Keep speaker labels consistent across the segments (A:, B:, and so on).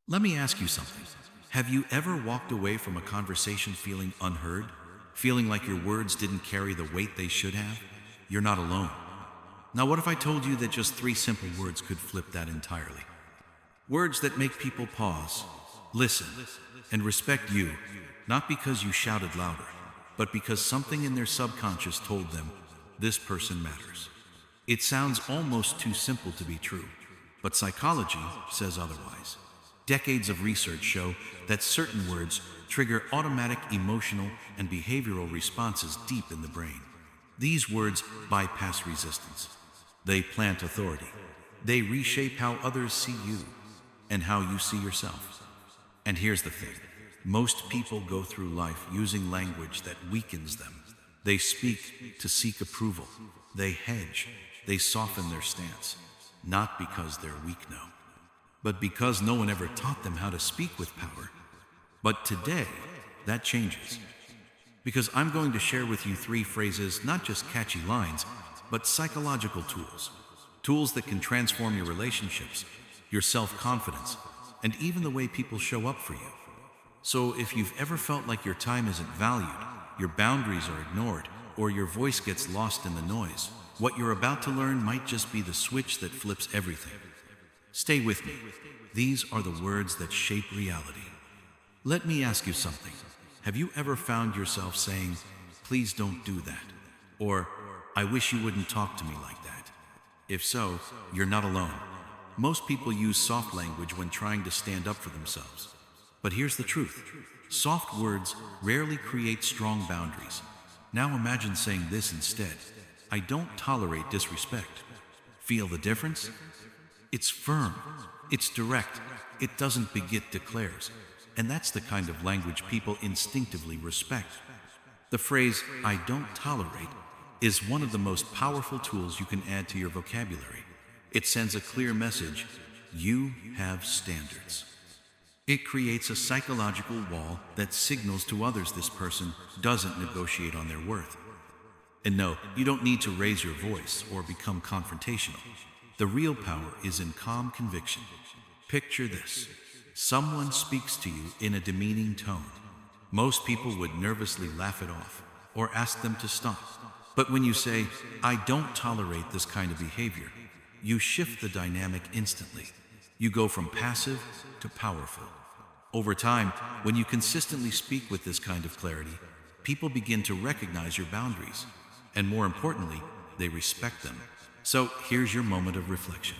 A: Let me ask you something. Have you ever walked away from a conversation feeling unheard? Feeling like your words didn't carry the weight they should have? You're not alone. Now, what if I told you that just three simple words could flip that entirely? Words that make people pause, listen, and respect you, not because you shouted louder, but because something in their subconscious told them this person matters. It sounds almost too simple to be true, but psychology says otherwise. Decades of research show that certain words trigger automatic emotional and behavioral responses deep in the brain. These words bypass resistance. They plant authority. They reshape how others see you and how you see yourself. And here's the thing. Most people go through life using language that weakens them. They speak to seek approval. They hedge. They soften their stance. Not because they're weak, no, but because no one ever taught them how to speak with power. But today, that changes. Because I'm going to share with you three phrases, not just catchy lines, but psychological tools. Tools that can transform your relationships, your self-confidence, and even the way people show up for you. So if you've ever felt like your time isn't valued, your boundaries are ignored, or your voice gets lost in the noise, what you're about to learn might just be the switch that flips everything. Stay with me. These are the words that shape reality. Let me ask you something. Have you ever found yourself saying, "Please don't do that," or "I wish you wouldn't talk to me like that"? If so, you're not alone. Most people use soft language when trying to stand up for themselves. But here's the truth. Soft words rarely create strong boundaries. Now imagine saying this instead. "I don't tolerate disrespect." Feel the difference? It's firm. It's direct. It doesn't beget declares. And that's the kind of language people instinctively respect. The phrase, "I don't tolerate," is one of the most powerful tools you can add to your vocabulary. It sends a clear message: you have standards. It creates a psychological wall that signals to others this person doesn't negotiate on their worth. And no, you don't need to raise your voice or become confrontational. The real power is in calm conviction. Picture this. Someone speaks to you in a demeaning tone. Most people would nervously laugh it off or ask them to stop. But when you say, "I don't tolerate this kind of behavior," you shift the dynamic instantly. You go from passive to powerful. Over time, when you consistently speak with this kind of clarity, people begin to recognize your boundaries. And more importantly, they respect them. So here's your moment of reflection.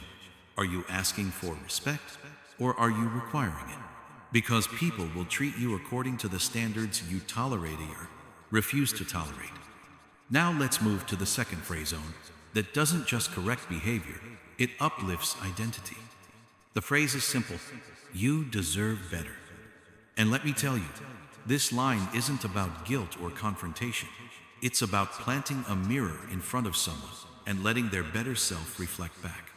A: Are you asking for respect, or are you requiring it? Because people will treat you according to the standards you tolerate or refuse to tolerate. Now let's move to the second phrase zone that doesn't just correct behavior, it uplifts identity. The phrase is simple: you deserve better. And let me tell you, this line isn't about guilt or confrontation. It's about planting a mirror in front of someone and letting their better self reflect back.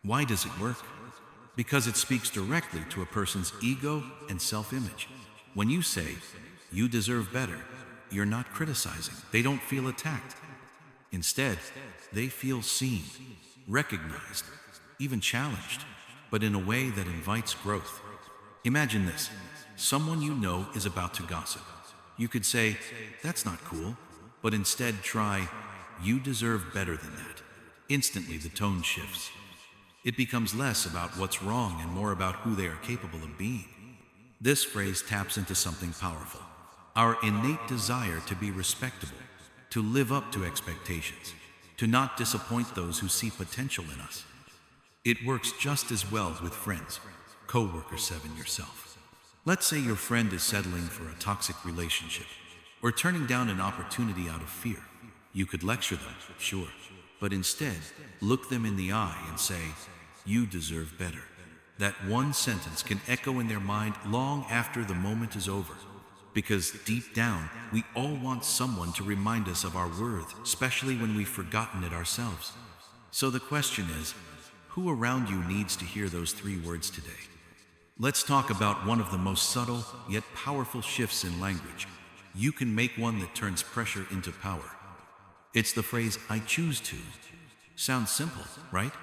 A: Why does it work? Because it speaks directly to a person's ego and self-image. When you say, "You deserve better," you're not criticizing. They don't feel attacked. Instead, they feel seen, recognized, even challenged, but in a way that invites growth. Imagine this. Someone you know is about to gossip. You could say, "That's not cool," but instead try, "You deserve better than that." Instantly, the tone shifts. It becomes less about what's wrong and more about who they are capable of being. This phrase taps into something powerful: our innate desire to be respectable, to live up to expectations, to not disappoint those who see potential in us. It works just as well with friends, co-workers, even yourself. Let's say your friend is settling for a toxic relationship or turning down an opportunity out of fear. You could lecture them, sure, but instead look them in the eye and say, "You deserve better." That one sentence can echo in their mind long after the moment is over. Because deep down, we all want someone to remind us of our worth, especially when we've forgotten it ourselves. So the question is, who around you needs to hear those three words today? Let's talk about one of the most subtle yet powerful shifts in language. You can make one that turns pressure into power. It's the phrase, "I choose to." Sounds simple, right?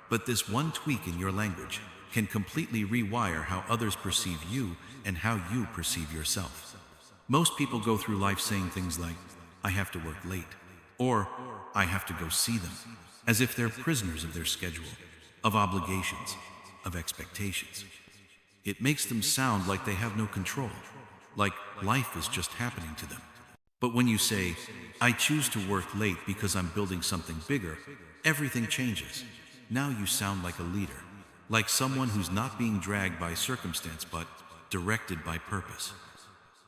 A: But this one tweak in your language can completely rewire how others perceive you and how you perceive yourself. Most people go through life saying things like, I have to work late, or I have to go see them, as if they're prisoners of their schedule, of obligations, of expectations. It makes them sound like they have no control, like life is just happening to them. But when you say, I choose to work late because I'm building something bigger, everything changes. Now you sound like a leader, like someone who's not being dragged by circumstance but directed by purpose.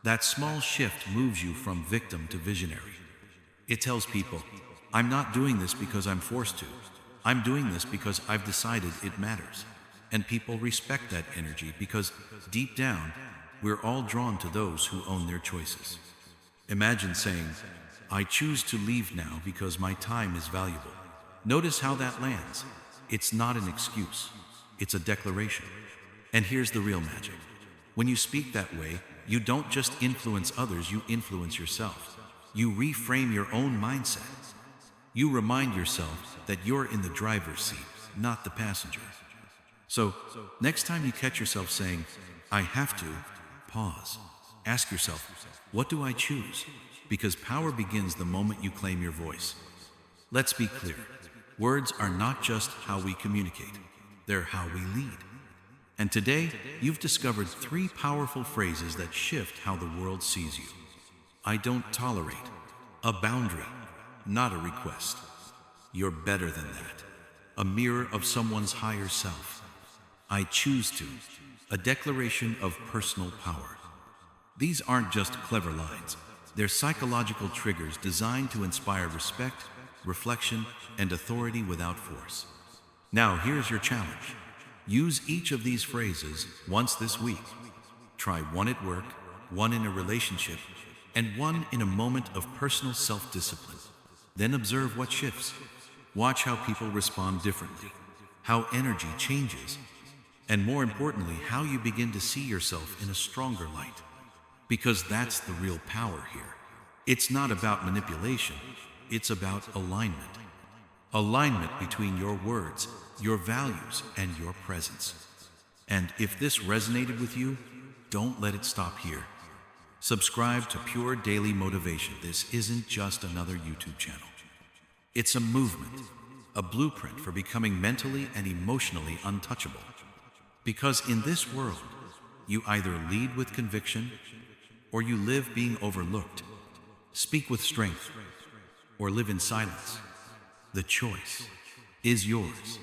A: That small shift moves you from victim to visionary. It tells people, I'm not doing this because I'm forced to. I'm doing this because I've decided it matters. And people respect that energy because deep down, we're all drawn to those who own their choices. Imagine saying, I choose to leave now because my time is valuable. Notice how that lands. It's not an excuse. It's a declaration. And here's the real magic. When you speak that way, you don't just influence others, you influence yourself. You reframe your own mindset. You remind yourself that you're in the driver's seat, not the passenger. So, next time you catch yourself saying, I have to, pause. Ask yourself, what do I choose? Because power begins the moment you claim your voice. Let's be clear. Words are not just how we communicate. They're how we lead. And today, you've discovered 3 powerful phrases that shift how the world sees you. I don't tolerate. A boundary, not a request. You're better than that. A mirror of someone's higher self. I choose to. A declaration of personal power. These aren't just clever lines. They're psychological triggers designed to inspire respect, reflection, and authority without force. Now, here's your challenge. Use each of these phrases once this week. Try one at work, one in a relationship, and one in a moment of personal self-discipline. Then observe what shifts. Watch how people respond differently, how energy changes, and more importantly, how you begin to see yourself in a stronger light. Because that's the real power here. It's not about manipulation, it's about alignment. Alignment between your words, your values, and your presence. And if this resonated with you, don't let it stop here. Subscribe to Pure Daily Motivation. This isn't just another YouTube channel. It's a movement, a blueprint for becoming mentally and emotionally untouchable. Because in this world, you either lead with conviction or you live being overlooked. Speak with strength or live in silence. The choice is yours.